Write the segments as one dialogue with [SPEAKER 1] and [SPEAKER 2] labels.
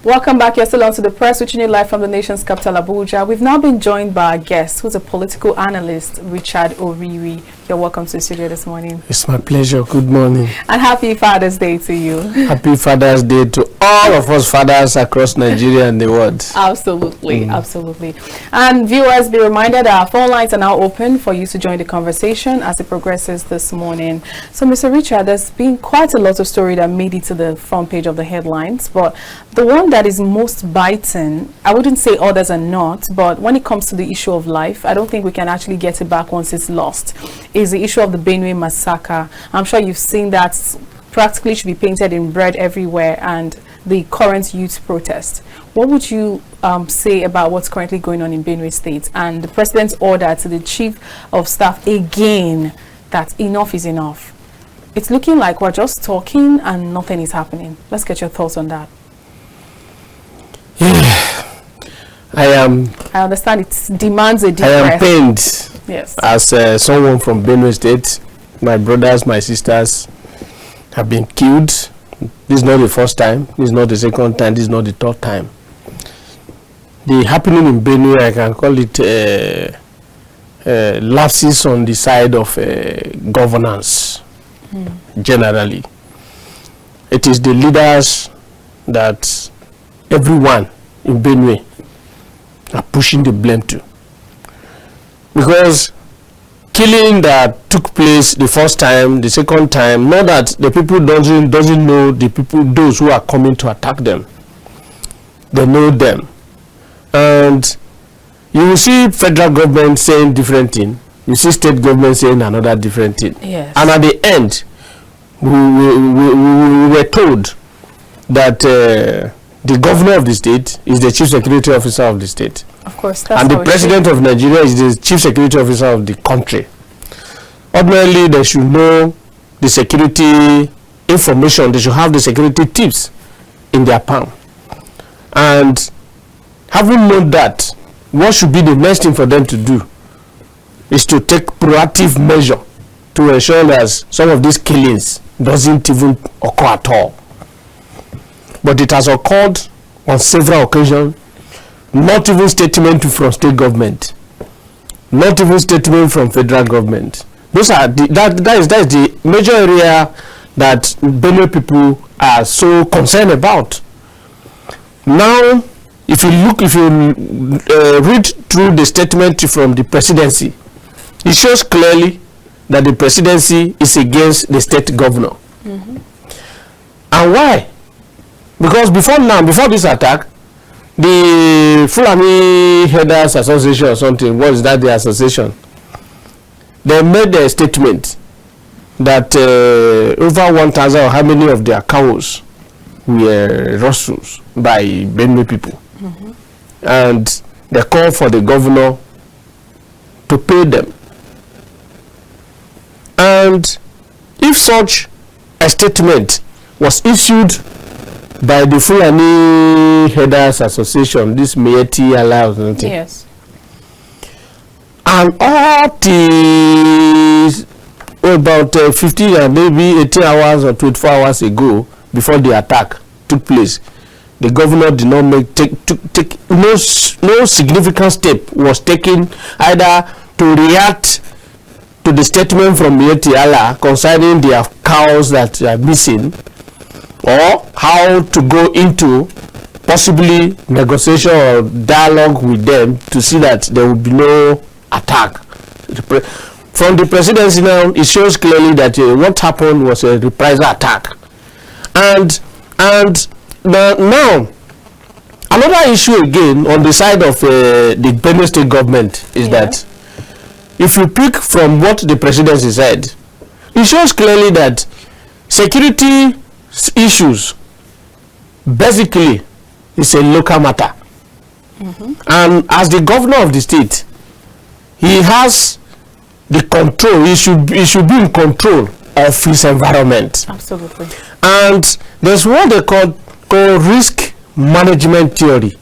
[SPEAKER 1] Welcome back. You're still on to the press, which you need live from the nation's capital, Abuja. We've now been joined by our guest, who's a political analyst, Richard Oriri. You're welcome to the studio this morning.
[SPEAKER 2] It's my pleasure. Good morning.
[SPEAKER 1] And happy Father's Day to you.
[SPEAKER 2] Happy Father's Day to all of us fathers across Nigeria and the world.
[SPEAKER 1] Absolutely, absolutely. And viewers, be reminded our phone lines are now open for you to join the conversation as it progresses this morning. So, Mr. Richard, there's been quite a lot of story that made it to the front page of the headlines, but the one that is most biting, I wouldn't say others are not, but when it comes to the issue of life, I don't think we can actually get it back once it's lost, is the issue of the Benue Massacre. I'm sure you've seen that practically should be painted in red everywhere, and the current youth protest. What would you say about what's currently going on in Benue State and the President's order to the Chief of Staff again that enough is enough? It's looking like we're just talking and nothing is happening. Let's get your thoughts on that.
[SPEAKER 2] I
[SPEAKER 1] understand it demands a deep
[SPEAKER 2] breath. I am pained.
[SPEAKER 1] Yes.
[SPEAKER 2] As someone from Benue State, my brothers, my sisters have been killed. This is not the first time. This is not the second time. This is not the third time. The happening in Benue, I can call it lapses on the side of governance. Generally, it is the leaders that everyone in Benue are pushing the blame to, because killing that took place the first time, the second time, not that the people doesn't know the people, those who are coming to attack them. They know them, and you will see federal government saying different thing. You see state government saying another different thing.
[SPEAKER 1] Yes. And
[SPEAKER 2] at the end, we were told that the governor of the state is the chief security officer of the state.
[SPEAKER 1] Of course, that's
[SPEAKER 2] and the president of Nigeria is the chief security officer of the country. Ordinarily, they should know the security information. They should have the security tips in their palm. And having known that, what should be the next thing for them to do is to take proactive measure to ensure that some of these killings doesn't even occur at all. But it has occurred on several occasions. Not even statement from state government, not even statement from federal government. Those are that is the major area that Benue people are so concerned about. Now, if you read through the statement from the presidency, it shows clearly that the presidency is against the state governor. And why? Because before this attack, the Fulani Headers Association or something, what is that, the association? They made a statement that over 1,000 or how many of their cows were rustled by Benue people. And they called for the governor to pay them. And if such a statement was issued by the Fulani Headers Association, this Miyetti Allah or something.
[SPEAKER 1] Yes.
[SPEAKER 2] And all the about 15 and maybe 18 hours or 24 hours ago, before the attack took place, the governor did not take no significant step was taken either to react to the statement from Miyetti Allah concerning their cows that are missing, or how to go into possibly negotiation or dialogue with them to see that there will be no attack. From the presidency now, it shows clearly that what happened was a reprisal attack. And now, another issue again on the side of the Benue State government is that if you pick from what the presidency said, it shows clearly that security issues basically is a local matter. And as the governor of the state, he has the control. He should be in control of his environment.
[SPEAKER 1] Absolutely.
[SPEAKER 2] And there's what they call risk management theory.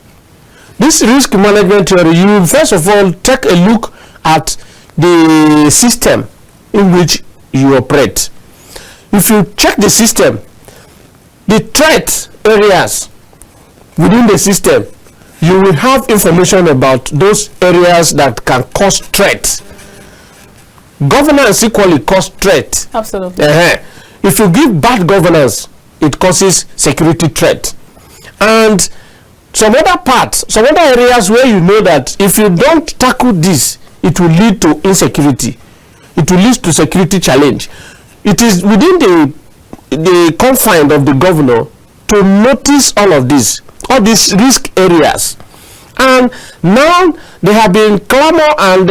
[SPEAKER 2] This risk management theory, you first of all take a look at the system in which you operate. If you check the system, the threat areas within the system, you will have information about those areas that can cause threats. Governance equally cause threat.
[SPEAKER 1] Absolutely.
[SPEAKER 2] If you give bad governance, it causes security threat. And some other parts, some other areas where you know that if you don't tackle this, it will lead to insecurity. It will lead to security challenge. It is within the confine of the governor to notice all of this, all these risk areas. And now there have been clamor and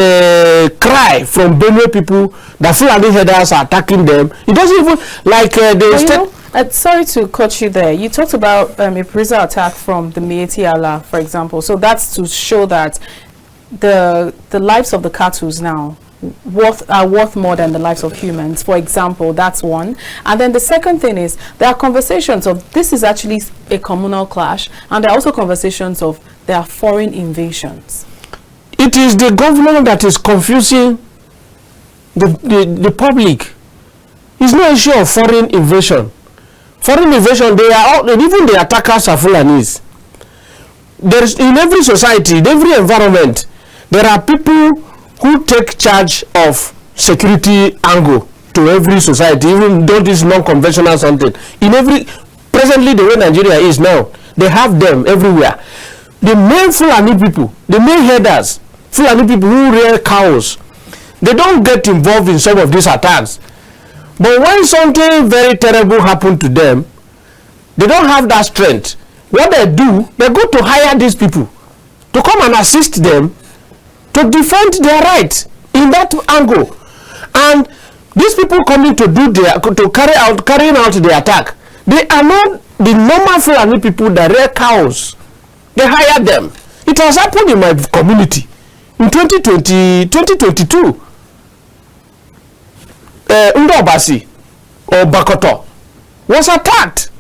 [SPEAKER 2] cry from Benue people that Fulani headers are attacking them. It doesn't even like
[SPEAKER 1] sorry to cut you there. You talked about a prison attack from the Miyetti Allah, for example. So that's to show that the lives of the cattle now are worth more than the lives of humans, for example. That's one. And then the second thing is there are conversations of this is actually a communal clash, and there are also conversations of there are foreign invasions.
[SPEAKER 2] It is the government that is confusing the public. It's no issue of foreign invasion. Foreign invasion, they are all, even the attackers are Fulanis. There's in every society, in every environment, there are people who take charge of security angle to every society, even though this is non-conventional something. In every, presently the way Nigeria is now, they have them everywhere. The main Fulani people, the main headers, Fulani people who rear cows, they don't get involved in some of these attacks. But when something very terrible happened to them, they don't have that strength. What they do, they go to hire these people to come and assist them to defend their rights in that angle. And these people coming to do carrying out the attack, they are not the normal Fulani people that rear cows. They hire them. It has happened in my community in 2022. Ndobasi or Bakoto was attacked.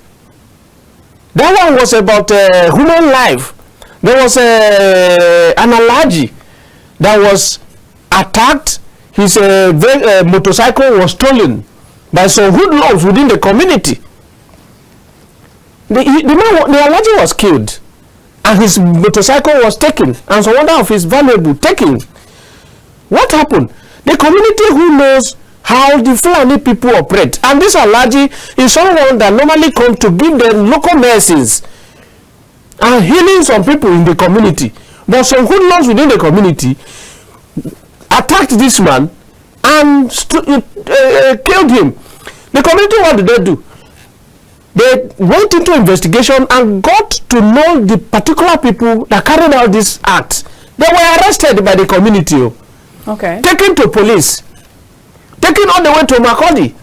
[SPEAKER 2] That one was about human life. There was an Alhaji that was attacked. His motorcycle was stolen by some hoodlums within the community. The Alhaji was killed, and his motorcycle was taken, and some other of his valuable taken. What happened? The community who knows how the Fulani people operate, and this Alhaji is someone that normally comes to give them local medicines and healing some people in the community. But some hoodlums within the community attacked this man and killed him. The community, what did they do? They went into investigation and got to know the particular people that carried out this act. They were arrested by the community.
[SPEAKER 1] Okay.
[SPEAKER 2] Taken to police. Taken all the way to Makurdi.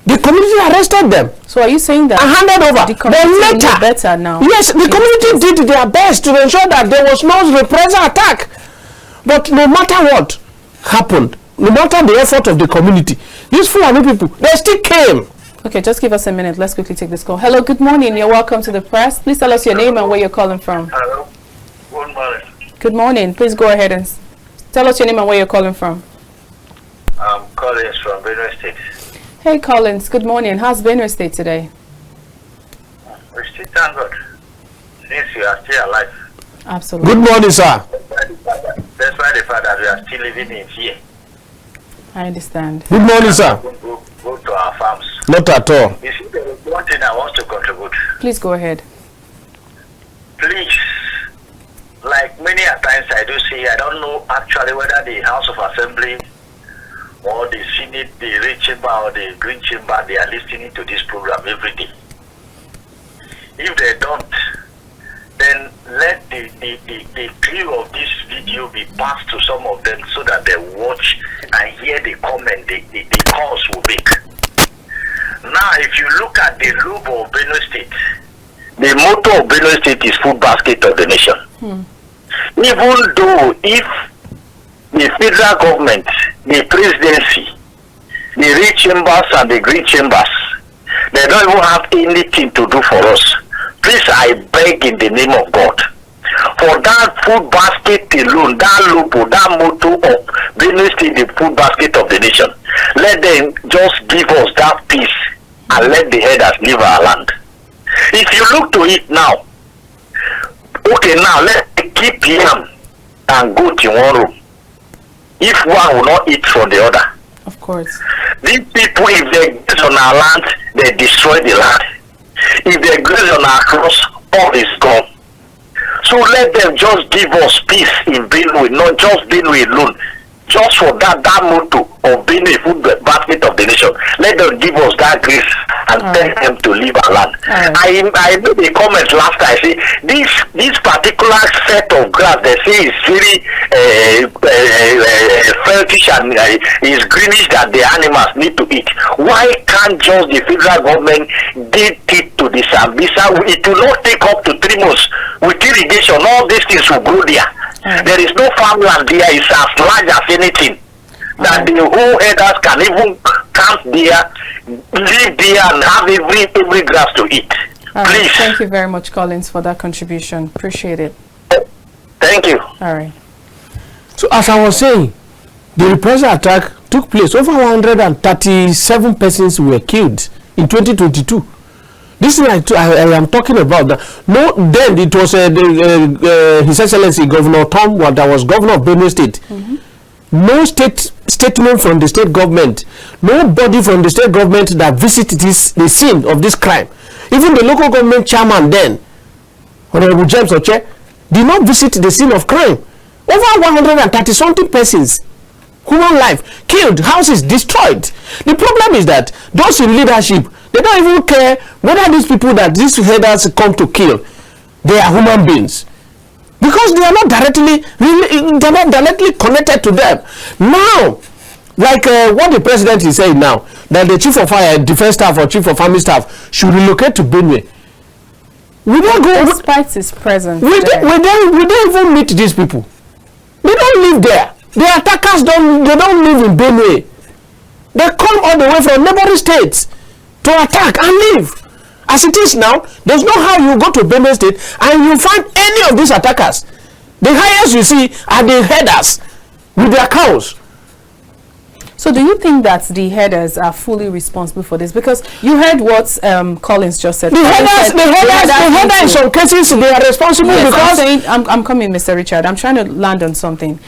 [SPEAKER 2] The community arrested them.
[SPEAKER 1] So are you saying that
[SPEAKER 2] and handed over?
[SPEAKER 1] The community knew better now?
[SPEAKER 2] Yes, the community did their best to ensure that there was no reprisal attack. But no matter what happened, no matter the effort of the community, these Fulani people, they still came.
[SPEAKER 1] Okay, just give us a minute. Let's quickly take this call. Hello, good morning. You're welcome to the press. Please tell us your name and where you're calling from.
[SPEAKER 3] Hello. Good morning.
[SPEAKER 1] Good morning. Please go ahead and tell us your name and where you're calling from.
[SPEAKER 3] I'm Collins from Benue State.
[SPEAKER 1] Hey, Collins. Good morning. How's Benue State today?
[SPEAKER 3] We still thank God. Since you are still alive.
[SPEAKER 1] Absolutely.
[SPEAKER 2] Good morning, sir.
[SPEAKER 3] Despite the fact that we are still living in fear.
[SPEAKER 1] I understand.
[SPEAKER 2] Good morning, sir.
[SPEAKER 3] Go to our farms.
[SPEAKER 2] Not at all.
[SPEAKER 3] You see, there is one thing I want to contribute.
[SPEAKER 1] Please go ahead.
[SPEAKER 3] Please, like many a times I do say, I don't know actually whether the House of Assembly or the Senate, the Red Chamber or the Green Chamber, they are listening to this program every day. If they don't, then let the clip of this video be passed to some of them so that they watch and hear the comment the calls will make. Now, if you look at the logo of Benue State, the motto of Benue State is food basket of the nation. Even though if the federal government, the presidency, the red chambers and the green chambers, they don't even have anything to do for us. Please, I beg in the name of God, for that food basket alone, that logo, that motto of Benue State, the food basket of the nation, let them just give us that peace and let the headers leave our land. If you look to it now, okay, now let's keep yam and goat in one room. If one will not eat from the other.
[SPEAKER 1] Of course.
[SPEAKER 3] These people, if they graze on our land, they destroy the land. If they graze on our cross, all is gone. So let them just give us peace in Benue, not just Benue alone. Just for that motto of being a food basket of the nation, let them give us that grace and tell them to leave our land. I made a comment last time. I say this particular set of grass they say is very feltish and is greenish that the animals need to eat. Why can't just the federal government did it to the Sambisa? It will not take up to 3 months with irrigation. All these things will grow there. There is no farmland there. It's as large as anything that the whole herders can even camp there, live there, and have every grass to eat. Please.
[SPEAKER 1] Thank you very much, Collins, for that contribution. Appreciate it.
[SPEAKER 3] Thank you.
[SPEAKER 1] All right.
[SPEAKER 2] So as I was saying, the reprisal attack took place. Over 137 persons were killed in 2022. This is I am talking about. No, then it was His Excellency Governor Tom, that was governor of Benue State. No statement from the state government. Nobody from the state government that visited the scene of this crime. Even the local government chairman then, Honorable James Oche, did not visit the scene of crime. Over 130-something persons, human life killed, houses destroyed. The problem is that those in leadership, they don't even care whether these people that these headers come to kill, they are human beings, because they are not directly connected to them. Now, like what the president is saying now, that the chief of defense staff or chief of army staff should relocate to Benue. We don't go.
[SPEAKER 1] Despite his presence,
[SPEAKER 2] we don't even meet these people. They don't live there. The attackers don't live in Benue. They come all the way from neighboring states to attack and leave. As it is now, there's no how you go to Benue State and you find any of these attackers. The highest you see are the headers with their cows.
[SPEAKER 1] So do you think that the headers are fully responsible for this? Because you heard what Collins just said.
[SPEAKER 2] The header in some cases, they are responsible,
[SPEAKER 1] yes,
[SPEAKER 2] because...
[SPEAKER 1] I'm coming, Mr. Richard. I'm trying to land on something.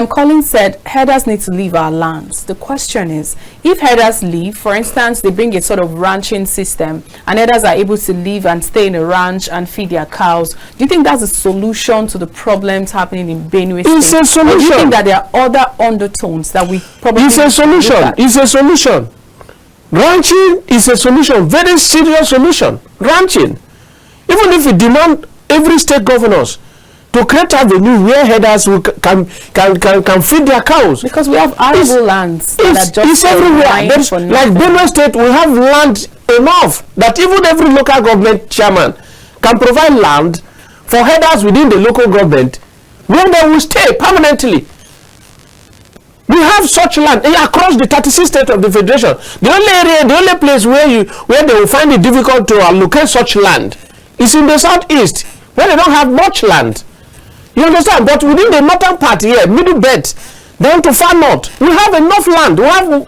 [SPEAKER 1] Collins said headers need to leave our lands. The question is, if headers leave, for instance, they bring a sort of ranching system, and headers are able to live and stay in a ranch and feed their cows, do you think that's a solution to the problems happening in Benue State?
[SPEAKER 2] It's a solution.
[SPEAKER 1] Or do you think that there are other undertones that we probably...
[SPEAKER 2] It's a solution. It's a solution. Ranching is a solution. Very serious solution. Ranching. Even if we demand every state governors to create avenue where headers can feed their cows,
[SPEAKER 1] because we have arable lands that just
[SPEAKER 2] it's everywhere. Like Benue State, we have land enough that even every local government chairman can provide land for headers within the local government where they will stay permanently. We have such land across the 36 states of the federation. The only place where they will find it difficult to allocate such land is in the southeast, where they don't have much land. You understand? But within the northern part here, middle belt, down to far north, we have enough land. We have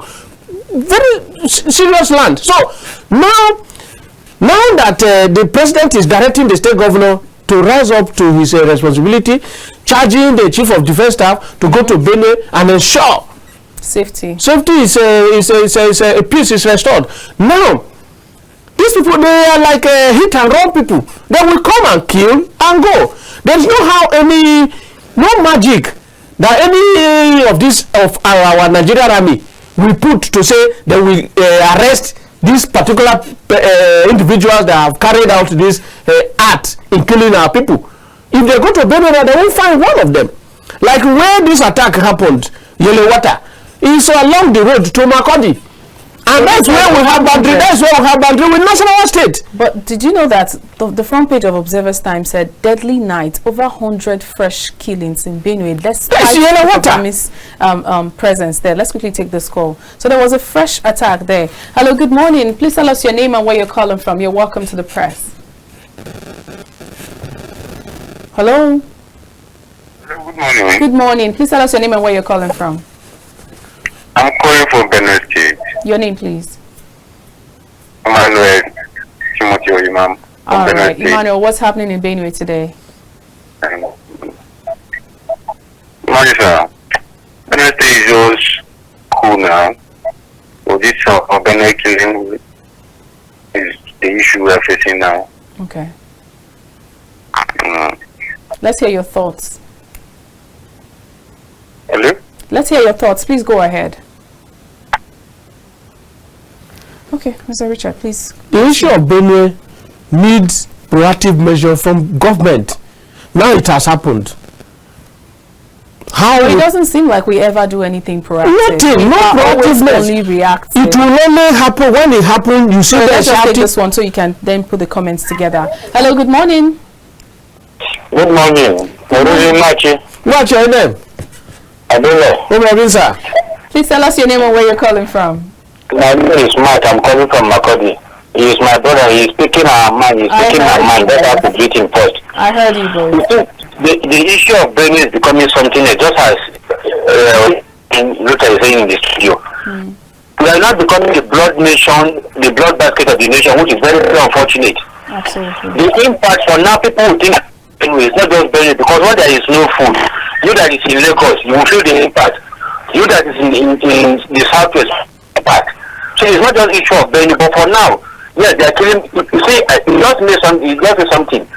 [SPEAKER 2] very serious land. So now that the president is directing the state governor to rise up to his responsibility, charging the chief of defense staff to go to Benue and ensure
[SPEAKER 1] safety
[SPEAKER 2] is peace is restored. Now, these people, they are like hit and run people. They will come and kill and go. There's no magic that any of this of our Nigerian army will put to say they will arrest these particular individuals that have carried out this act in killing our people. If they go to Benue, they won't find one of them. Like where this attack happened, Yellow Water, is along the road to Makodi. And that's where we have boundary. That's where we have boundary with national state.
[SPEAKER 1] But did you know that the front page of Observer's Time said deadly night, over 100 fresh killings in Benue, despite the army's presence there. Let's quickly take this call. So there was a fresh attack there. Hello, good morning. Please tell us your name and where you're calling from. You're welcome to the press. Hello.
[SPEAKER 4] Good morning.
[SPEAKER 1] Good morning. Please tell us your name and where you're calling from.
[SPEAKER 4] I'm calling from Benue State.
[SPEAKER 1] Your name, please.
[SPEAKER 4] Emmanuel Timothy Oyimam.
[SPEAKER 1] All right, Emmanuel, what's happening in Benue today?
[SPEAKER 4] Marisa, Benue State is just cool now. But this Benue killing is the issue we are facing now.
[SPEAKER 1] Okay. Let's hear your thoughts.
[SPEAKER 4] Hello?
[SPEAKER 1] Let's hear your thoughts. Please go ahead. Okay, Mr. Richard, please.
[SPEAKER 2] The issue of Benue needs proactive measure from government. Now it has happened.
[SPEAKER 1] Well, it doesn't seem like we ever do anything proactive.
[SPEAKER 2] Nothing, no proactiveness.
[SPEAKER 1] Only reactive.
[SPEAKER 2] It will only happen when it happens. You see,
[SPEAKER 1] let's just take this one so you can then put the comments together. Hello, good morning.
[SPEAKER 4] Good morning.
[SPEAKER 2] What's your name?
[SPEAKER 4] I don't know.
[SPEAKER 2] Who are you, sir?
[SPEAKER 1] Please tell us your name and where you're calling from.
[SPEAKER 4] My name is Matt. I'm calling from Makodi. He is my brother. He is speaking our mind. He is speaking our mind. Let's have to greet him first.
[SPEAKER 1] I heard you both.
[SPEAKER 4] The issue of Benue is becoming something that just as Luther is saying in the studio. We are not becoming the blood nation, the blood basket of the nation, which is very, very unfortunate.
[SPEAKER 1] Absolutely.
[SPEAKER 4] The impact for now, people will think Benue is not just Benue, because when there is no food, you that is in Lagos, you will feel the impact. You that is in the southwest part. So it's not just issue of Benue, but for now, yes, they are killing. You see, just say something.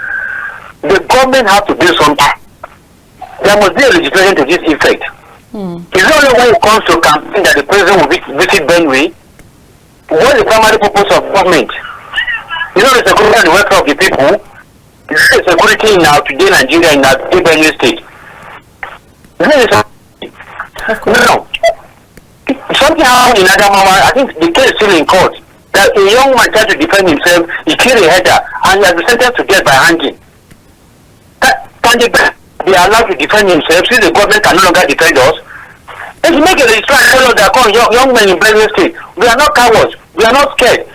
[SPEAKER 4] The government has to do something. There must be a legislation to this effect. It's not only when it comes to campaign that the president will visit Benue. What is the primary purpose of government? You know, the security and the welfare of the people. The security in our today Nigeria, in our today Benue state. Now, something happened in Adamawa. I think the case is still in court. That a young man tried to defend himself, he killed a header, and he has been sentenced to death by hanging. Can they are allowed to defend themselves since the government can no longer defend us? Let's make a registration that call young men in Benue State. We are not cowards. We are not scared.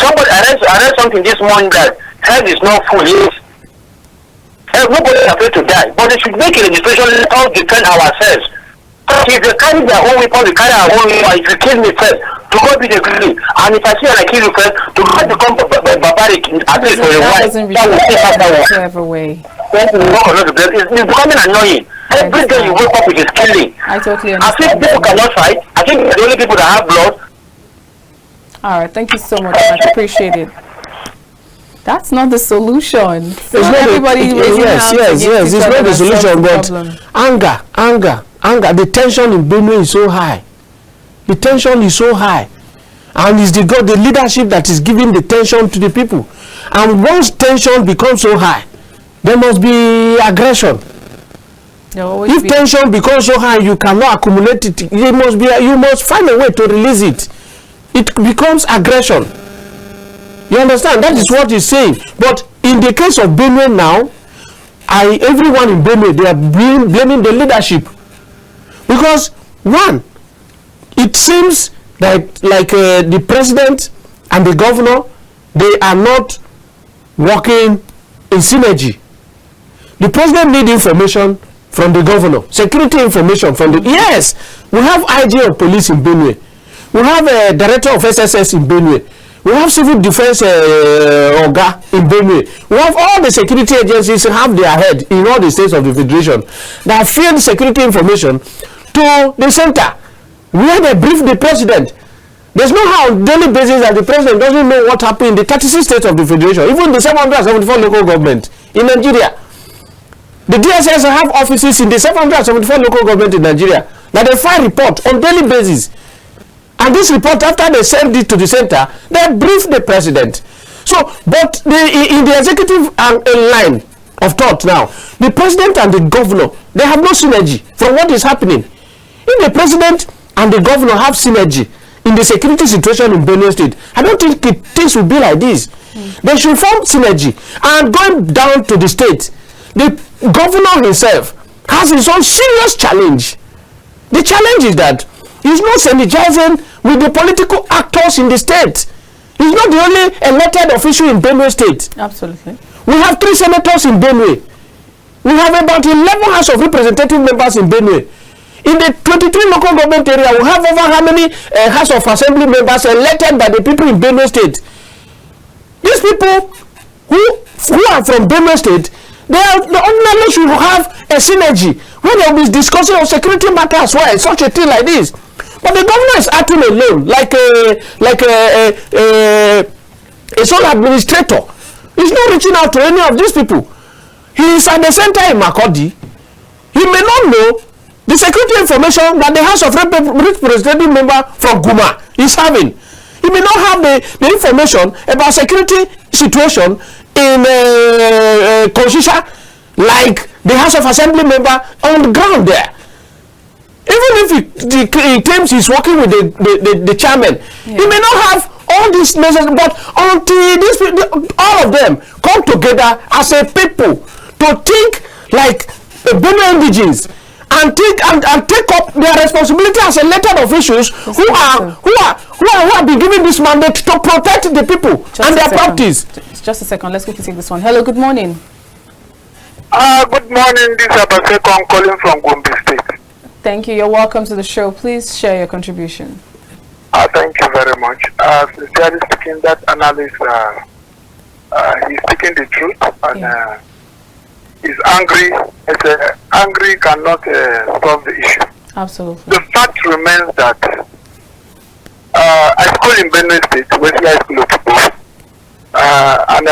[SPEAKER 4] Somebody I read something this morning that health is not full. Yes. Nobody is afraid to die, but they should make a registration. Let us defend ourselves. If they carry their own weapon, we carry our own weapon. If you kill me first, to God be the glory. And if I see and I kill you first, to God become barbaric. At least for a while. That will take us
[SPEAKER 1] whichever way.
[SPEAKER 4] It's becoming annoying. Every day you wake up with is killing.
[SPEAKER 1] I totally understand.
[SPEAKER 4] I think people cannot fight. I think the only people that have blood.
[SPEAKER 1] All right, thank you so much. I appreciate it. That's not the solution.
[SPEAKER 2] It's not everybody. Yes. It's not the solution, but anger. The tension in Benue is so high. The tension is so high, and it's the leadership that is giving the tension to the people. And once tension becomes so high, there must be aggression. If tension becomes so high, you cannot accumulate it. You must find a way to release it. It becomes aggression. You understand? That is what he's saying. But in the case of Benue now, everyone in Benue, they are blaming the leadership. Because, one, it seems like the president and the governor, they are not working in synergy. The president needs information from the governor, security information from the... Yes, we have IG of police in Benue. We have a director of SSS in Benue. We have civil defense Oga in Benue. We have all the security agencies have their head in all the states of the federation that feed security information to the center, where they brief the president. There's no how on daily basis that the president doesn't know what happened in the 36 states of the federation, even the 774 local government in Nigeria. The DSS have offices in the 774 local government in Nigeria that they file report on daily basis. And this report, after they send it to the center, they brief the president. So, but in the executive line of thought now, the president and the governor, they have no synergy from what is happening. If the president and the governor have synergy in the security situation in Benue State, I don't think things will be like this. They should form synergy. And going down to the state, the governor himself has his own serious challenge. The challenge is that he's not synergizing with the political actors in the state. He's not the only elected official in Benue State.
[SPEAKER 1] Absolutely.
[SPEAKER 2] We have 3 senators in Benue. We have about 11 House of Representative members in Benue. In the 23 local government area, we have over how many House of Assembly members elected by the people in Benue State. These people who are from Benue State, they ordinarily should have a synergy when they will be discussing on security matters as well, such a thing like this. But the governor is acting alone, like a sole administrator. He's not reaching out to any of these people. He is at the center in Makurdi. He may not know the security information that the House of Representative member from Guma is having. He may not have the information about security situation in Konshisha like the House of Assembly member on the ground there. Even if he claims he's working with the chairman, he may not have all these measures, but until these people, all of them come together as a people to think like the Benue indigenes and take up their responsibility as elected officials who have been given this mandate to protect the people and their properties.
[SPEAKER 1] Just a second, let's quickly take this one. Hello, good morning.
[SPEAKER 5] Good morning. This is Abaseko. I'm calling from Gombe State.
[SPEAKER 1] Thank you. You're welcome to the show. Please share your contribution.
[SPEAKER 5] Thank you very much. Sincerely speaking, that analyst, he's speaking the truth, and he's angry. Angry cannot solve the issue.
[SPEAKER 1] Absolutely.
[SPEAKER 5] The fact remains that I school in Benue State, Wesley High School of Football, and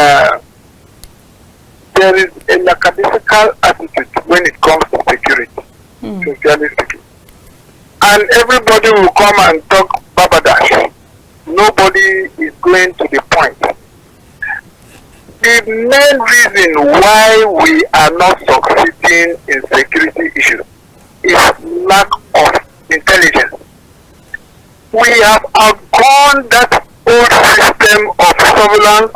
[SPEAKER 5] there is a lackadaisical attitude when it comes to security, sincerely speaking. And everybody will come and talk babadash. Nobody is going to the point. The main reason why we are not succeeding in security issues is lack of intelligence. We have outgone that old system of surveillance.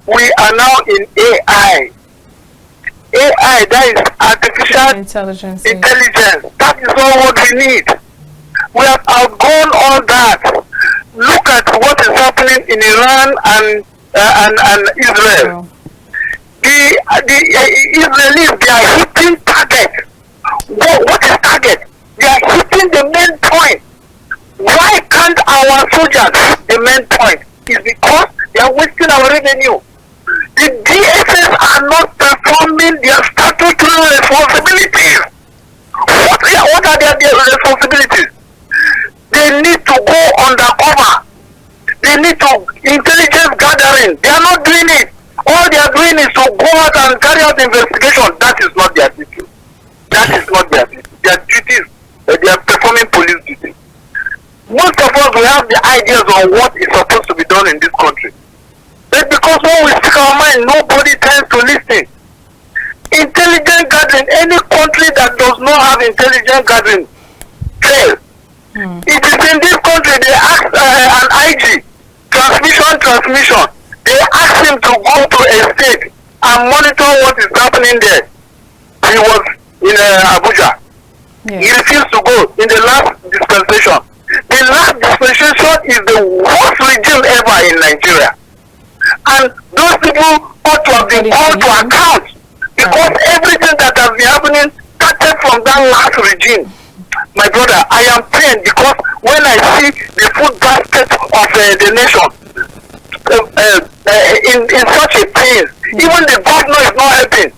[SPEAKER 5] We are now in AI. AI, that is artificial intelligence. That is all what we need. We have outgone all that. Look at what is happening in Iran and Israel. The Israelis, they are hitting target. What is target? They are hitting the main point. Why can't our soldiers hit the main point? It's because they are wasting our revenue. The DSS are not performing their statutory responsibilities. What are their responsibilities? They need to go undercover. They need to intelligence gathering. They are not doing it. All they are doing is to go out and carry out investigation. That is not their duty. That is not their duty. Their duty is they are performing police duty. Most of us, we have the ideas on what is supposed to be done in this country. But because when we speak our mind, nobody tends to listen. Intelligent gathering, any country that does not have intelligent gathering fails. It is in this country they ask an IG, transmission. They ask him to go to a state and monitor what is happening there. He was in Abuja. He refused to go in the last dispensation. The last dispensation is the worst regime ever in Nigeria. And those people ought to have been called to account because everything that has been happening started from that last regime. My brother, I am pained because when I see the food basket of the nation in such a pain, even the governor is not helping.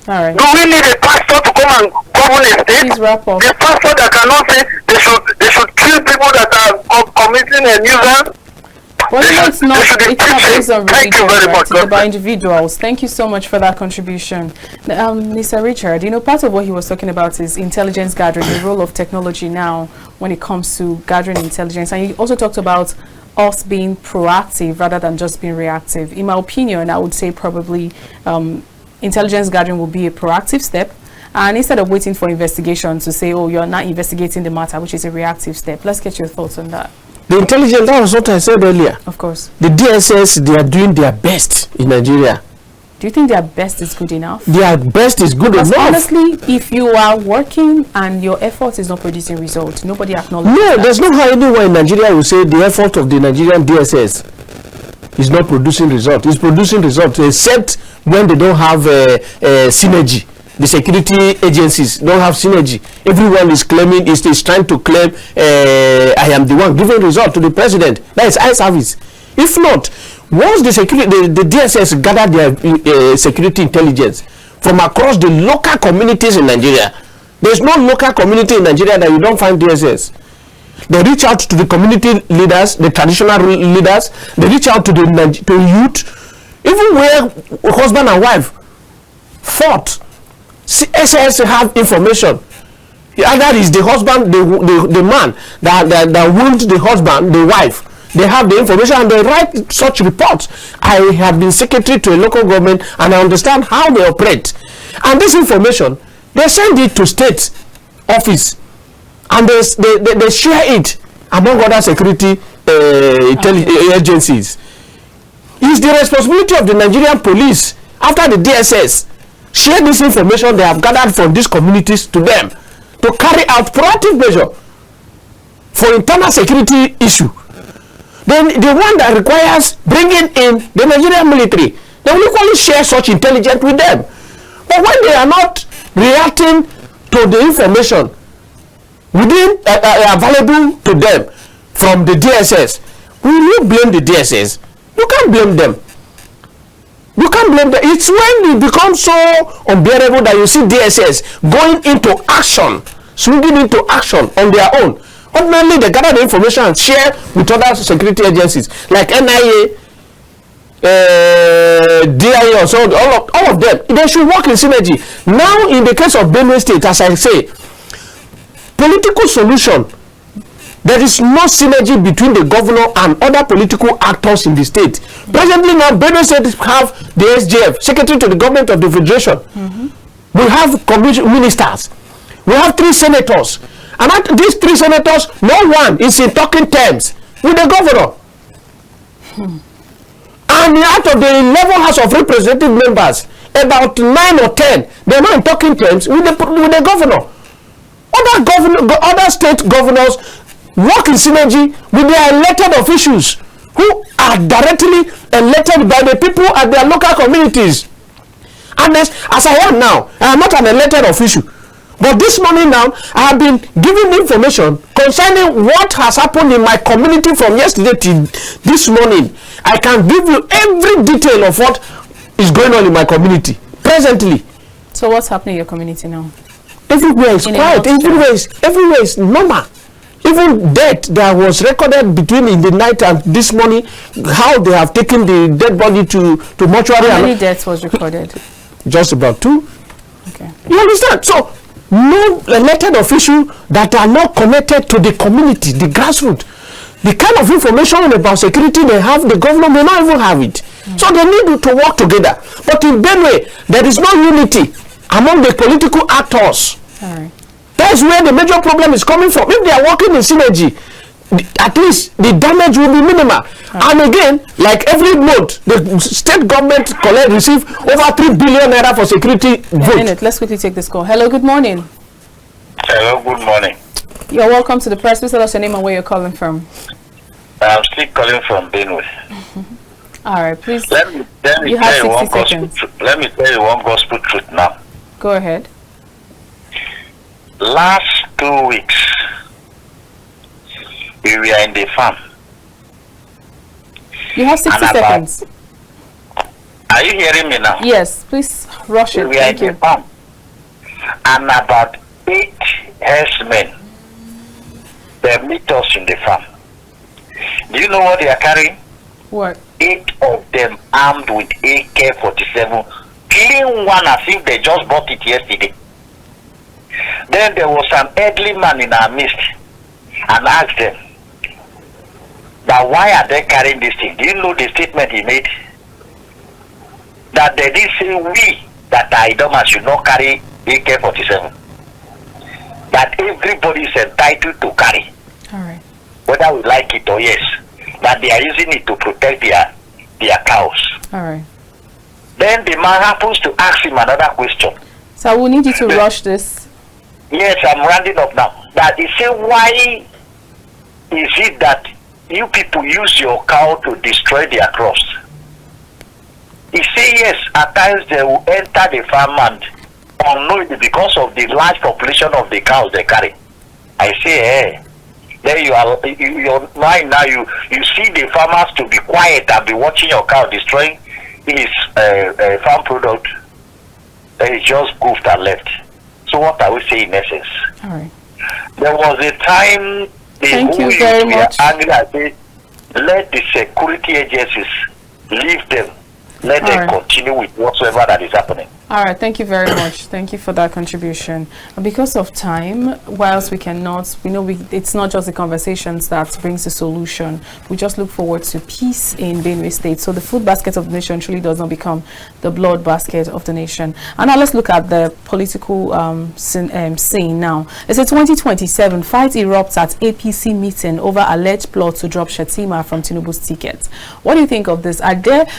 [SPEAKER 1] All right.
[SPEAKER 5] Do we need a pastor to come and govern a state?
[SPEAKER 1] Please wrap up.
[SPEAKER 5] The pastor that cannot say they should kill people that are committing a nuisance.
[SPEAKER 1] Well, it's not based on religion, right? It's about individuals. Thank you so much for that contribution. Mr. Richard, part of what he was talking about is intelligence gathering, the role of technology now when it comes to gathering intelligence. And he also talked about us being proactive rather than just being reactive. In my opinion, I would say probably intelligence gathering will be a proactive step. And instead of waiting for investigation to say, oh, you're not investigating the matter, which is a reactive step. Let's get your thoughts on that.
[SPEAKER 2] The intelligence, that was what I said earlier.
[SPEAKER 1] Of course.
[SPEAKER 2] The DSS, they are doing their best in Nigeria.
[SPEAKER 1] Do you think their best is good enough?
[SPEAKER 2] Their best is good enough.
[SPEAKER 1] Honestly, if you are working and your effort is not producing results, nobody acknowledges that.
[SPEAKER 2] There's no how anyone in Nigeria will say the effort of the Nigerian DSS is not producing results. It's producing results, except when they don't have synergy. The security agencies don't have synergy. Everyone is claiming, is trying to claim, I am the one giving result to the president. That is eye service. If not, Once the DSS gather their security intelligence from across the local communities in Nigeria, there's no local community in Nigeria that you don't find DSS. They reach out to the community leaders, the traditional leaders. They reach out to the youth, even where husband and wife fought. SS have information. Either is the husband, the man that wounds the husband, the wife. They have the information and they write such reports. I have been secretary to a local government and I understand how they operate. And this information, they send it to state office and they share it among other security agencies. It's the responsibility of the Nigerian police, after the DSS share this information they have gathered from these communities to them, to carry out proactive measure for internal security issue. Then the one that requires bringing in the Nigerian military, they will equally share such intelligence with them. But when they are not reacting to the information within available to them from the DSS, will you blame the DSS? You can't blame them. You can't blame them. It's when it becomes so unbearable that you see DSS going into action, swinging into action on their own. Ordinarily, they gather the information and share with other security agencies like NIA, DIA, or so all of them. They should work in synergy. Now, in the case of Benue State, as I say, political solution, there is no synergy between the governor and other political actors in the state. Presently now, Benue State have the SGF, Secretary to the Government of the Federation. We have ministers. We have 3 senators. And at these 3 senators, no one is in talking terms with the governor. And out of the 11 House of Representative members, about 9 or 10, they're not in talking terms with the governor. Other state governors work in synergy with their elected officials who are directly elected by the people at their local communities. And as I am now, I am not an elected official. But this morning now, I have been given information concerning what has happened in my community from yesterday till this morning. I can give you every detail of what is going on in my community presently.
[SPEAKER 1] So what's happening in your community now?
[SPEAKER 2] Everywhere is quiet. Everywhere is normal. Even death that was recorded between in the night and this morning, how they have taken the dead body to mortuary.
[SPEAKER 1] How many deaths was recorded?
[SPEAKER 2] Just about 2.
[SPEAKER 1] Okay.
[SPEAKER 2] You understand? So no elected official that are not connected to the community, the grassroots. The kind of information about security they have, the government may not even have it. So they need to work together. But in Benue, there is no unity among the political actors.
[SPEAKER 1] All right.
[SPEAKER 2] That's where the major problem is coming from. If they are working in synergy, at least the damage will be minimal. And again, like every month, the state government receive over 3 billion naira for security vote.
[SPEAKER 1] Let's quickly take this call. Hello, good morning.
[SPEAKER 3] Hello, good morning.
[SPEAKER 1] You're welcome to the press. Please tell us your name and where you're calling from.
[SPEAKER 3] I'm still calling from Benue.
[SPEAKER 1] All right, please.
[SPEAKER 3] Let me tell you one gospel truth now.
[SPEAKER 1] Go ahead.
[SPEAKER 3] Last 2 weeks, we were in the farm.
[SPEAKER 1] You have 60 seconds.
[SPEAKER 3] Are you hearing me now?
[SPEAKER 1] Yes, please rush it.
[SPEAKER 3] We were in the farm. And about 8 herdsmen, they meet us in the farm. Do you know what they are carrying?
[SPEAKER 1] What?
[SPEAKER 3] 8 of them armed with AK-47. Clean one as if they just bought it yesterday. Then there was an elderly man in our midst and asked them that why are they carrying this thing? Do you know the statement he made? That they did say we that are Idoma should not carry AK-47. That everybody is entitled to carry.
[SPEAKER 1] All right.
[SPEAKER 3] Whether we like it or yes. That they are using it to protect their cows.
[SPEAKER 1] All right.
[SPEAKER 3] Then the man happens to ask him another question.
[SPEAKER 1] So we need you to rush this.
[SPEAKER 3] Yes, I'm rounding up now. That he said, why is it that you people use your cow to destroy their crops? He said, yes, at times they will enter the farm and unknowingly because of the large population of the cows they carry. I say, Then your mind now, you see the farmers to be quiet and be watching your cow destroying his farm product. Then he just goofed and left. So what are we saying in essence?
[SPEAKER 1] All right.
[SPEAKER 3] There was a time
[SPEAKER 1] Thank you very much.
[SPEAKER 3] angry and say, let the security agencies leave them. Let them continue with whatsoever that is happening.
[SPEAKER 1] All right, thank you very much. Thank you for that contribution. Because of time, whilst we cannot, it's not just the conversations that brings the solution. We just look forward to peace in Benue State. So the food basket of the nation truly does not become the blood basket of the nation. And now let's look at the political scene now. It's a 2027 fight erupts at APC meeting over alleged plot to drop Shettimah from Tinubu's ticket. What do you think of this?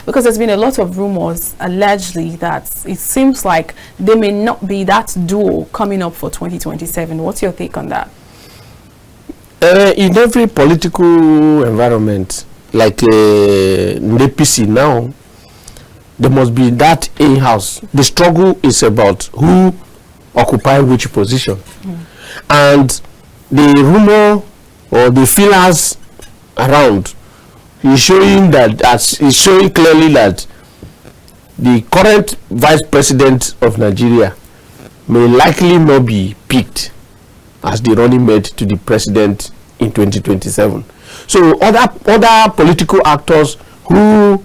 [SPEAKER 1] Because there's been a lot of rumors allegedly that it seems like there may not be that duo coming up for 2027. What's your take on that?
[SPEAKER 2] In every political environment, like APC now, there must be that in-house. The struggle is about who occupy which position. And the rumor or the feelers around is showing clearly that the current vice president of Nigeria may likely not be picked as the running mate to the president in 2027. So other political actors who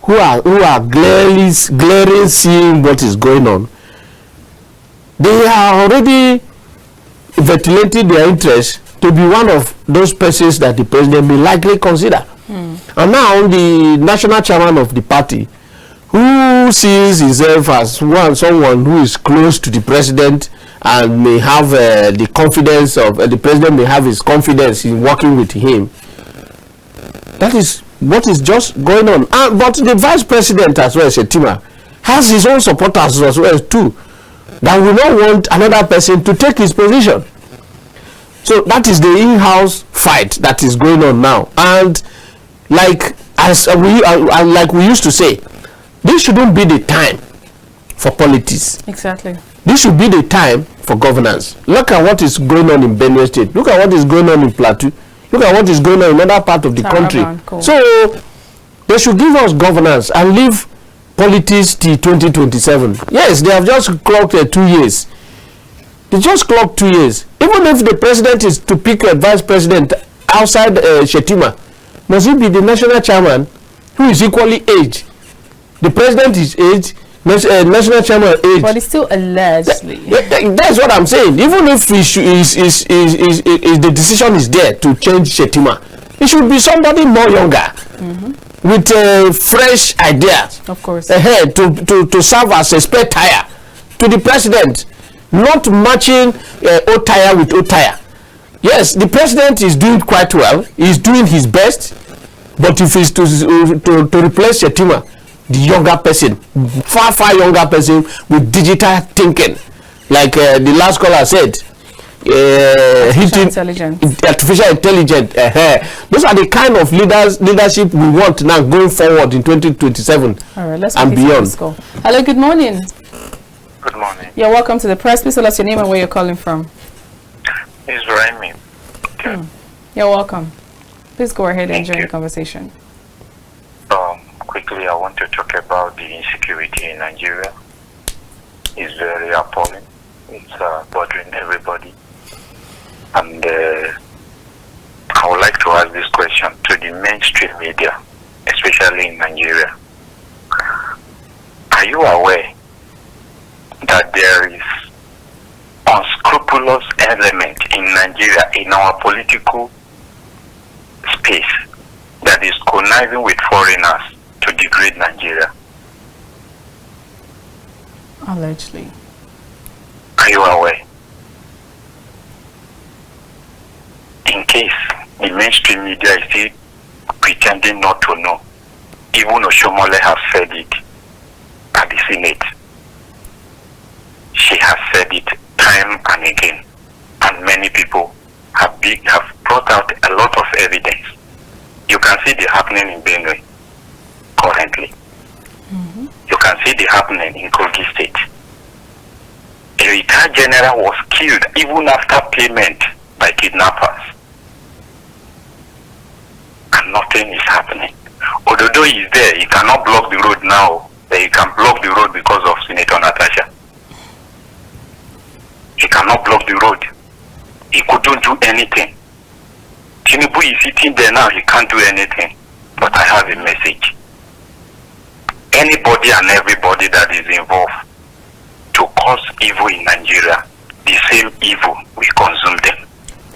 [SPEAKER 2] are glaring seeing what is going on, they are already ventilating their interest to be one of those persons that the president may likely consider. And now the national chairman of the party, who sees himself as someone who is close to the president and may have the confidence of the president, may have his confidence in working with him. That is what is just going on. But the vice president as well, Shettimah, has his own supporters as well too, that will not want another person to take his position. So that is the in-house fight that is going on now. And like we used to say, this shouldn't be the time for politics.
[SPEAKER 1] Exactly.
[SPEAKER 2] This should be the time for governance. Look at what is going on in Benue State. Look at what is going on in Plateau. Look at what is going on in another part of the country.
[SPEAKER 1] Cool.
[SPEAKER 2] So they should give us governance and leave politics till 2027. Yes, they have just clocked 2 years. They just clocked 2 years. Even if the president is to pick a vice president outside Shettimah, must it be the national chairman who is equally aged? The president is aged, national chairman aged.
[SPEAKER 1] But it's still allegedly.
[SPEAKER 2] That's what I'm saying. Even if the decision is there to change Shettimah, it should be somebody more younger, with fresh ideas.
[SPEAKER 1] Of course.
[SPEAKER 2] To serve as a spare tire to the president, not matching old tire with old tire. Yes, the president is doing quite well. He's doing his best. But if he's to replace Shettimah, the younger person, far younger person with digital thinking, like the last caller said, artificial intelligence. Those are the kind of leadership we want now going forward in 2027 and beyond.
[SPEAKER 1] Hello, good morning.
[SPEAKER 5] Good morning.
[SPEAKER 1] You're welcome to the press. Please tell us your name and where you're calling from.
[SPEAKER 5] It's Raimi. Okay.
[SPEAKER 1] You're welcome. Please go ahead and join the conversation.
[SPEAKER 5] Quickly, I want to talk about the insecurity in Nigeria. It's very appalling. It's bothering everybody. And I would like to ask this question to the mainstream media, especially in Nigeria. Are you aware that there is unscrupulous element in Nigeria, in our political space, that is conniving with foreigners to degrade Nigeria?
[SPEAKER 1] Allegedly.
[SPEAKER 5] Are you aware? In case the mainstream media is still pretending not to know, even Oshomole has said it at the Senate. She has said it time and again, and many people have brought out a lot of evidence. You can see the happening in Benue currently. You can see the happening in Kogi State. A retired general was killed even after payment by kidnappers. and nothing is happening. Ododo is there. He cannot block the road now. He can block the road because of Senator Natasha. He cannot block the road. He couldn't do anything. Tinubu is sitting there now. He can't do anything. But I have a message. Anybody and everybody that is involved to cause evil in Nigeria, the same evil will consume them.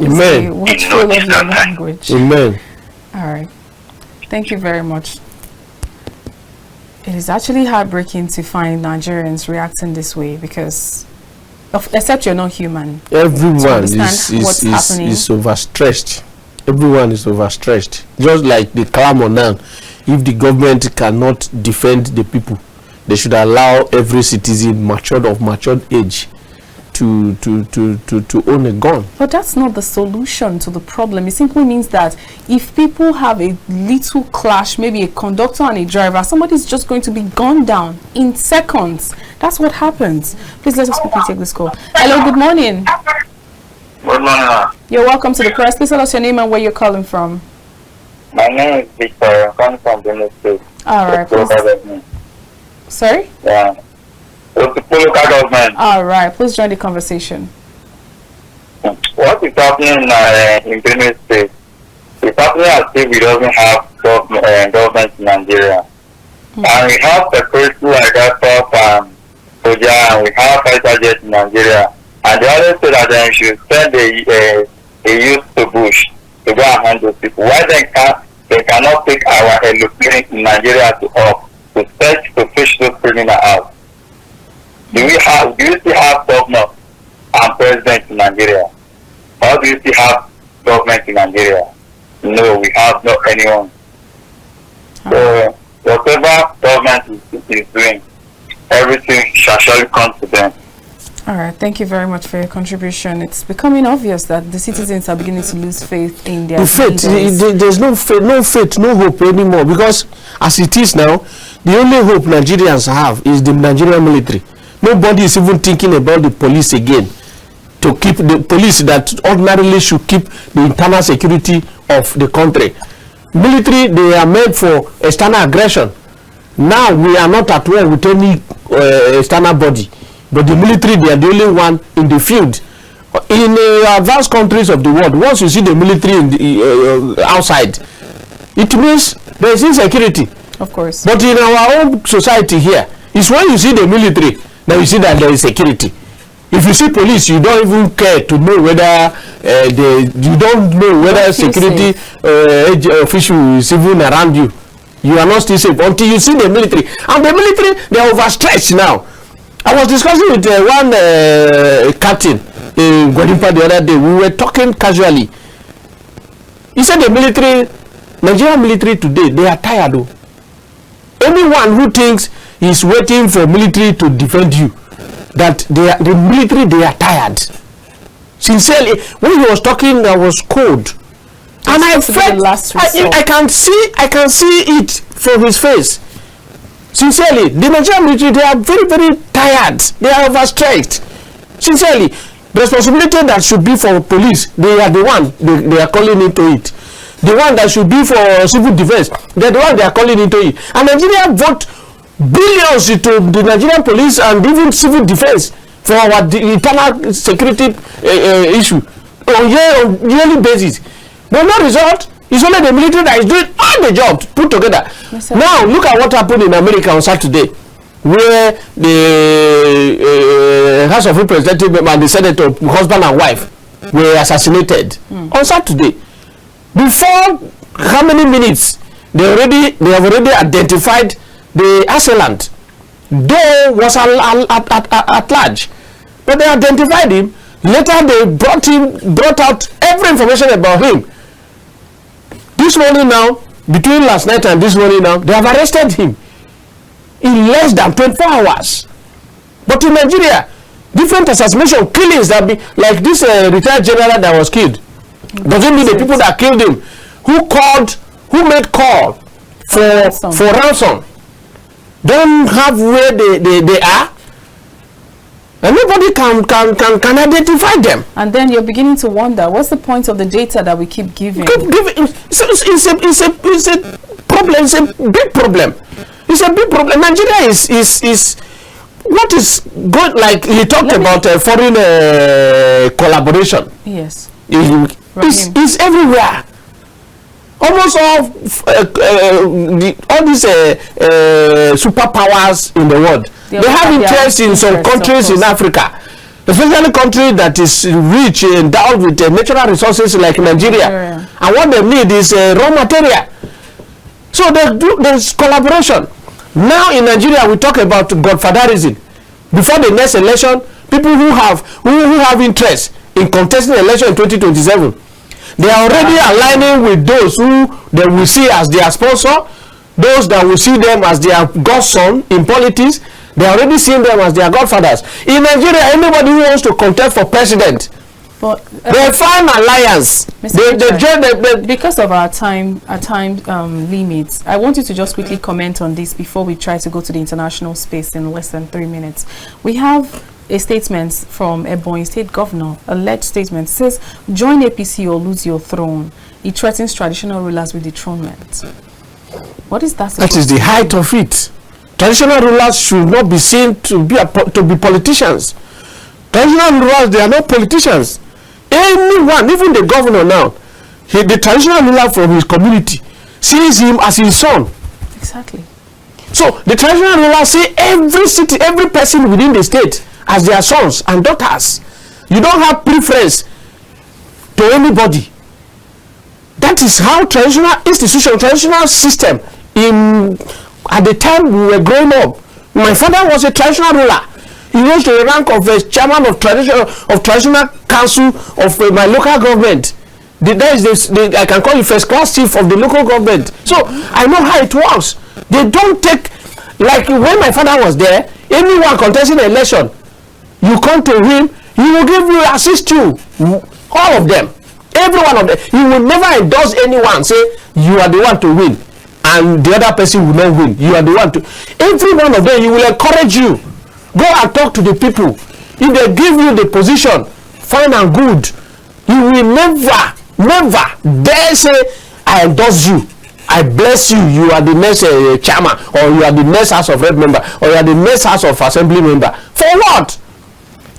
[SPEAKER 2] Amen.
[SPEAKER 1] What's your language?
[SPEAKER 2] Amen.
[SPEAKER 1] All right. Thank you very much. It is actually heartbreaking to find Nigerians reacting this way because, except you're not human.
[SPEAKER 2] Everyone is overstretched. Everyone is overstretched. Just like the clamor now, if the government cannot defend the people, they should allow every citizen of matured age to own a gun.
[SPEAKER 1] But that's not the solution to the problem. It simply means that if people have a little clash, maybe a conductor and a driver, somebody's just going to be gunned down in seconds. That's what happens. Please let us quickly take this call. Hello, good morning.
[SPEAKER 5] Good morning.
[SPEAKER 1] You're welcome to the press. Please tell us your name and where you're calling from.
[SPEAKER 5] My name is Victor. I'm coming from Benue State.
[SPEAKER 1] All right, please. Sorry?
[SPEAKER 5] Yeah. Local government.
[SPEAKER 1] All right, please join the conversation.
[SPEAKER 5] What is happening in Benue State? It's happening as if we don't have government in Nigeria. And we have security like that Soja, and we have fighter jets in Nigeria. And they always say that they should send a youth to bush to go and handle people. Why they cannot take our clinic in Nigeria to search to fish those criminals out? Do you still have governor and president in Nigeria? Or do you still have government in Nigeria? No, we have not anyone. So whatever government is doing, everything shall surely come to them.
[SPEAKER 1] All right, thank you very much for your contribution. It's becoming obvious that the citizens are beginning to lose faith in their leaders.
[SPEAKER 2] There's no faith, no hope anymore, because as it is now, the only hope Nigerians have is the Nigerian military. Nobody is even thinking about the police again, to keep the police that ordinarily should keep the internal security of the country. Military, they are made for external aggression. Now we are not at war with any external body. But the military, they are the only one in the field. In advanced countries of the world, once you see the military in the, outside, it means there is insecurity.
[SPEAKER 1] Of course.
[SPEAKER 2] But in our own society here, it's when you see the military that you see that there is security. If you see police, you don't even care to know whether you don't know whether security official is even around you. You are not still safe until you see the military. And the military, they are overstretched now. I was discussing with one captain in Guadimpa the other day. We were talking casually. He said the military, Nigerian military today, they are tired though. Anyone who thinks he's waiting for military to defend you, that the military, they are tired. Sincerely, when he was talking, I was cold. And I felt, I can see it from his face. Sincerely, the Nigerian military, they are very, very tired. They are overstretched. Sincerely, the responsibility that should be for police, they are the one they are calling into it. The one that should be for civil defense, they are the one they are calling into it. And Nigeria vote billions into the Nigerian police and even civil defense for our internal security issue on yearly basis. But no result. It's only the military that is doing all the job put together. Yes, now, look at what happened in America on Saturday, where the House of Representatives and the Senator, husband and wife, were assassinated on Saturday. Before how many minutes, they have already identified the assailant, though was at large. But they identified him. Later, they brought out every information about him. This morning now, between last night and this morning now, they have arrested him in less than 24 hours. But in Nigeria, different assassination killings that be like this retired general that was killed. Doesn't mean the people that killed him, who made call for ransom, don't have where they are. And nobody can identify them.
[SPEAKER 1] And then you're beginning to wonder, what's the point of the data that we keep giving?
[SPEAKER 2] It's a problem. It's a big problem. It's a big problem. Nigeria is what is good. Like he talked about foreign collaboration.
[SPEAKER 1] Yes.
[SPEAKER 2] It's everywhere. Almost all these superpowers in the world, they have interest in some countries in Africa, especially country that is rich and endowed with natural resources like Nigeria. And what they need is raw material. So there's collaboration. Now in Nigeria, we talk about godfatherism. Before the next election, people who have interest in contesting the election in 2027, they are already aligning with those who they will see as their sponsor, those that will see them as their godson in politics. They are already seeing them as their godfathers. In Nigeria, anybody who wants to contest for president, they find alliance.
[SPEAKER 1] Because of our time limits, I want you to just quickly comment on this before we try to go to the international space in less than 3 minutes. We have a statement from Ebonyi State Governor, alleged statement, says, join APC or lose your throne. He threatens traditional rulers with dethronement. What is that?
[SPEAKER 2] That is the height of it. Traditional rulers should not be seen to be politicians. Traditional rulers, they are not politicians. Anyone, even the governor now, the traditional ruler from his community, sees him as his son.
[SPEAKER 1] Exactly.
[SPEAKER 2] So the traditional rulers see every city, every person within the state as their sons and daughters. You don't have preference to anybody. That is how traditional institution, traditional system at the time we were growing up. My father was a traditional ruler. He rose to the rank of a chairman of traditional council of my local government. I can call you first class chief of the local government. So I know how it works. They don't take, like when my father was there, anyone contesting an election, you come to him, he will assist you, all of them, every one of them. He will never endorse anyone, say you are the one to win and the other person will not win. You are the one to. Every one of them, he will encourage you. Go and talk to the people. If they give you the position, fine and good, you will never dare say, I endorse you, I bless you, you are the next chairman, or you are the next House of Rep member, or you are the next House of Assembly member. For what?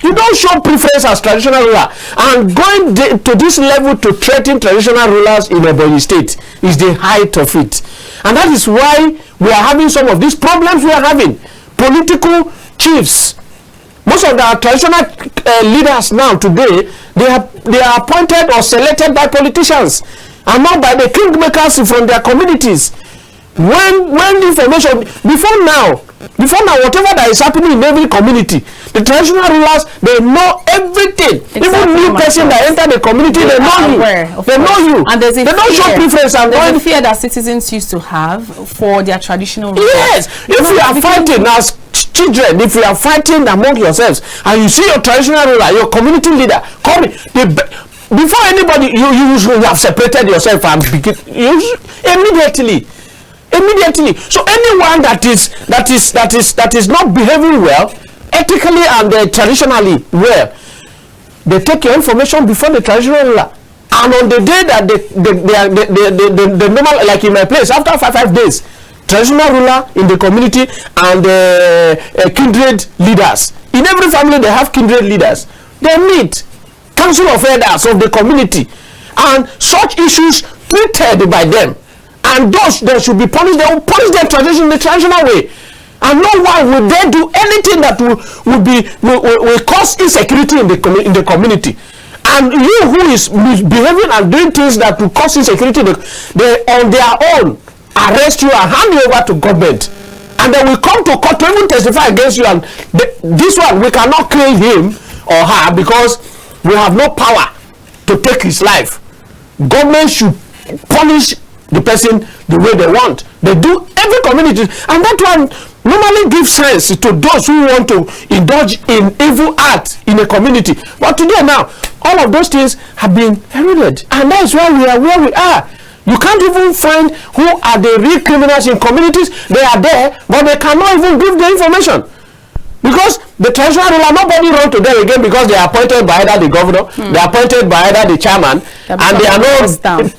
[SPEAKER 2] You don't show preference as traditional ruler. And going to this level to threaten traditional rulers in Ebonyi State is the height of it. And that is why we are having some of these problems we are having. Political chiefs. Most of the traditional leaders now today, they are appointed or selected by politicians and not by the kingmakers from their communities. When information before now, whatever that is happening in every community, the traditional rulers, they know everything. Exactly. Even new person that enter the community, they know you. They know you.
[SPEAKER 1] And there's a
[SPEAKER 2] they don't show preference. And
[SPEAKER 1] there's a fear that citizens used to have for their traditional rulers.
[SPEAKER 2] Yes, if you are fighting as children, if you are fighting among yourselves, and you see your traditional ruler, your community leader coming, before anybody, you have separated yourself and immediately. So anyone that is not behaving well, ethically and traditionally well, they take your information before the traditional ruler, and on the day that the normal, like in my place, after 5 days, traditional ruler in the community and kindred leaders. In every family they have kindred leaders. They meet, council of elders of the community, and such issues treated by them. And those that should be punished, they will punish them in the traditional way. And no one will dare do anything that will cause insecurity in the community. And you who is misbehaving and doing things that will cause insecurity, they on their own arrest you and hand you over to government. And they will come to court to even testify against you. And this one, we cannot kill him or her because we have no power to take his life. Government should punish the person the way they want. They do every community, and that one normally gives sense to those who want to indulge in evil acts in a community. But today now, all of those things have been eroded, and that is why we are where we are. You can't even find who are the real criminals in communities. They are there, but they cannot even give the information because The traditional ruler, nobody run to them again because they are appointed by either the governor, they are appointed by either the chairman, and they are not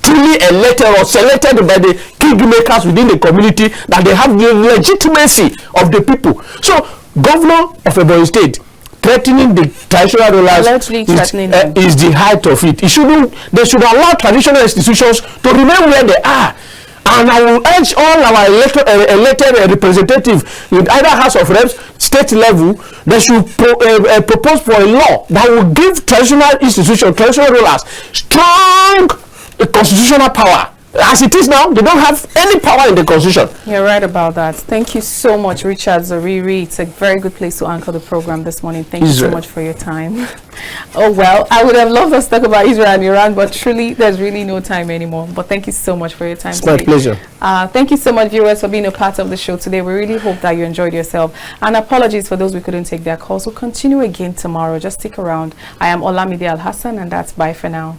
[SPEAKER 2] truly elected or selected by the kingmakers within the community, that they have the legitimacy of the people. So, governor of Ebonyi State threatening the traditional rulers is the height of it. They should allow traditional institutions to remain where they are. And I will urge all our elected representatives with either House of Reps, state level, they should propose for a law that will give traditional institutions, traditional rulers, strong constitutional power. As it is now, they don't have any power in the constitution.
[SPEAKER 1] You're right about that. Thank you so much, Richard Oriri. It's a very good place to anchor the program this morning. Thank you so much for your time. Oh, well, I would have loved us to talk about Israel and Iran, but truly, there's really no time anymore. But thank you so much for your time today.
[SPEAKER 2] It's my pleasure.
[SPEAKER 1] Thank you so much, viewers, for being a part of the show today. We really hope that you enjoyed yourself. And apologies for those we couldn't take their calls. We'll continue again tomorrow. Just stick around. I am Olamide Alhassan, and that's bye for now.